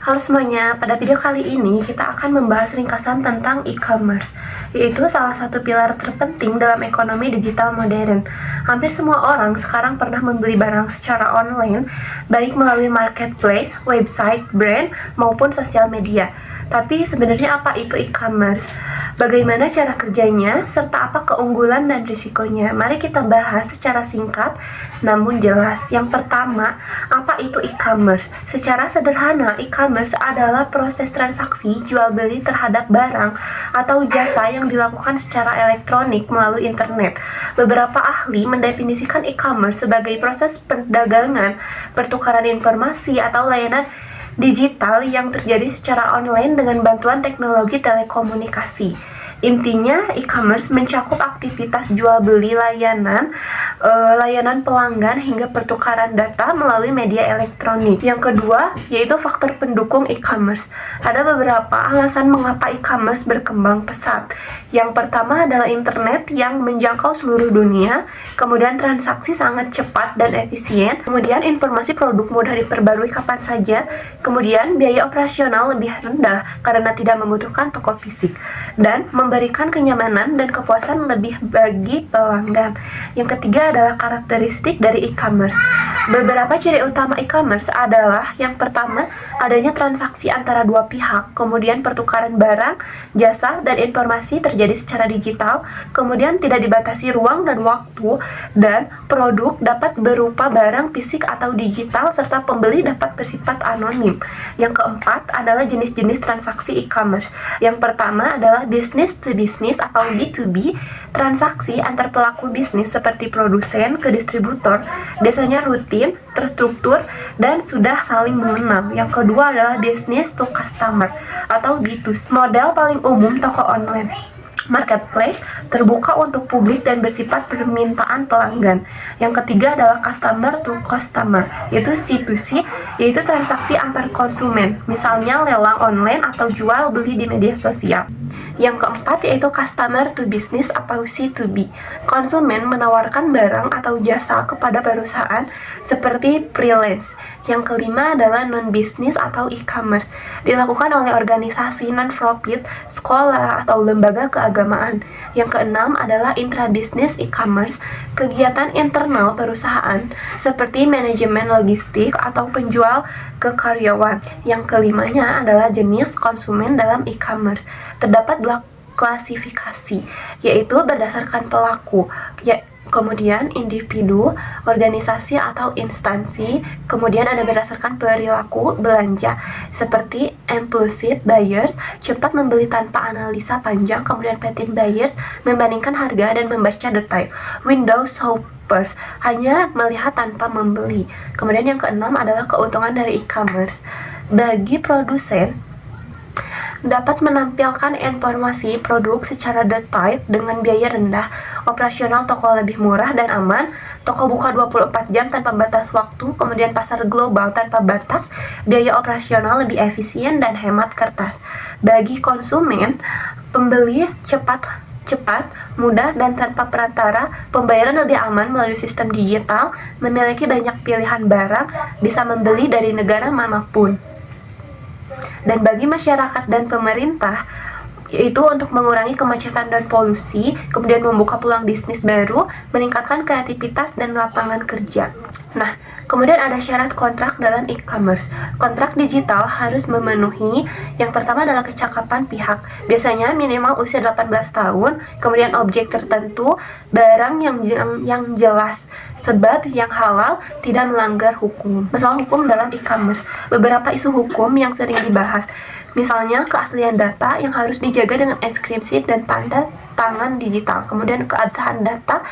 Halo semuanya, pada video kali ini kita akan membahas ringkasan tentang e-commerce, yaitu salah satu pilar terpenting dalam ekonomi digital modern. Hampir semua orang sekarang pernah membeli barang secara online, baik melalui marketplace, website, brand, maupun sosial media. Tapi sebenarnya apa itu e-commerce? Bagaimana cara kerjanya, serta apa keunggulan dan risikonya? Mari kita bahas secara singkat namun jelas. Yang pertama, apa itu e-commerce? Secara sederhana, e-commerce adalah proses transaksi jual beli terhadap barang atau jasa yang dilakukan secara elektronik melalui internet. Beberapa ahli mendefinisikan e-commerce sebagai proses perdagangan, pertukaran informasi atau layanan digital yang terjadi secara online dengan bantuan teknologi telekomunikasi. Intinya, e-commerce mencakup aktivitas jual beli layanan pelanggan hingga pertukaran data melalui media elektronik. Yang kedua, yaitu faktor pendukung e-commerce. Ada beberapa alasan mengapa e-commerce berkembang pesat. Yang pertama adalah internet yang menjangkau seluruh dunia, kemudian transaksi sangat cepat dan efisien, kemudian informasi produk mudah diperbarui kapan saja, kemudian biaya operasional lebih rendah karena tidak membutuhkan toko fisik, dan memberikan kenyamanan dan kepuasan lebih bagi pelanggan. Yang ketiga adalah karakteristik dari e-commerce. Beberapa ciri utama e-commerce adalah yang pertama, adanya transaksi antara dua pihak, kemudian pertukaran barang, jasa, dan informasi terjadi secara digital, kemudian tidak dibatasi ruang dan waktu, dan produk dapat berupa barang fisik atau digital, serta pembeli dapat bersifat anonim. Yang keempat adalah jenis-jenis transaksi e-commerce. Yang pertama adalah business to business atau B2B, transaksi antar pelaku bisnis seperti produsen ke distributor, biasanya rutin, terstruktur, dan sudah saling mengenal. Yang kedua adalah business to customer atau B2C, model paling umum toko online. Marketplace terbuka untuk publik dan bersifat permintaan pelanggan. Yang ketiga adalah customer to customer, yaitu C2C, yaitu transaksi antar konsumen, misalnya lelang online atau jual beli di media sosial. Yang keempat yaitu customer to business atau C2B. Konsumen menawarkan barang atau jasa kepada perusahaan seperti freelance. Yang kelima adalah non-business atau e-commerce. Dilakukan oleh organisasi non-profit, sekolah, atau lembaga keagamaan. Yang keenam adalah intra-business e-commerce. Kegiatan internal perusahaan seperti manajemen logistik atau penjual ke karyawan. Yang kelimanya adalah jenis konsumen dalam e-commerce. Terdapat dua klasifikasi, yaitu berdasarkan pelaku, kemudian individu, organisasi atau instansi, kemudian ada berdasarkan perilaku belanja, seperti impulsive buyers, cepat membeli tanpa analisa panjang, kemudian petty buyers, membandingkan harga dan membaca detail, window shoppers, hanya melihat tanpa membeli. Kemudian yang keenam adalah keuntungan dari e-commerce. Bagi produsen, dapat menampilkan informasi produk secara detail dengan biaya rendah, operasional toko lebih murah dan aman, toko buka 24 jam tanpa batas waktu, kemudian pasar global tanpa batas, biaya operasional lebih efisien dan hemat kertas. Bagi konsumen, pembeli cepat, mudah, dan tanpa perantara, pembayaran lebih aman melalui sistem digital, memiliki banyak pilihan barang, bisa membeli dari negara manapun. Dan bagi masyarakat dan pemerintah, yaitu untuk mengurangi kemacetan dan polusi, kemudian membuka peluang bisnis baru, meningkatkan kreativitas dan lapangan kerja. Nah, kemudian ada syarat kontrak dalam e-commerce. Kontrak digital harus memenuhi, yang pertama adalah kecakapan pihak, biasanya minimal usia 18 tahun, kemudian objek tertentu, barang yang jelas, sebab yang halal, tidak melanggar hukum. Masalah hukum dalam e-commerce, beberapa isu hukum yang sering dibahas, misalnya keaslian data yang harus dijaga dengan enkripsi dan tanda tangan digital, kemudian keabsahan data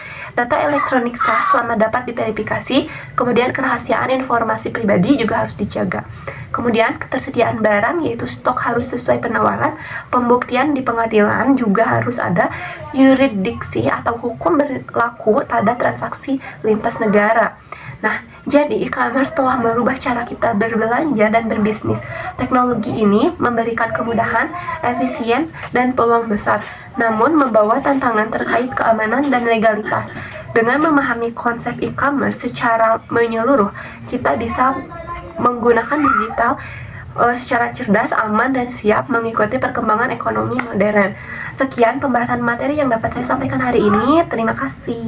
elektronik sah selama dapat diverifikasi, kemudian kerahasiaan informasi pribadi juga harus dijaga. Kemudian ketersediaan barang, yaitu stok harus sesuai penawaran, pembuktian di pengadilan juga harus ada, yurisdiksi atau hukum berlaku pada transaksi lintas negara. Nah, jadi e-commerce telah merubah cara kita berbelanja dan berbisnis. Teknologi ini memberikan kemudahan, efisien, dan peluang besar, namun membawa tantangan terkait keamanan dan legalitas. Dengan memahami konsep e-commerce secara menyeluruh, kita bisa menggunakan digital secara cerdas, aman, dan siap mengikuti perkembangan ekonomi modern. Sekian pembahasan materi yang dapat saya sampaikan hari ini. Terima kasih.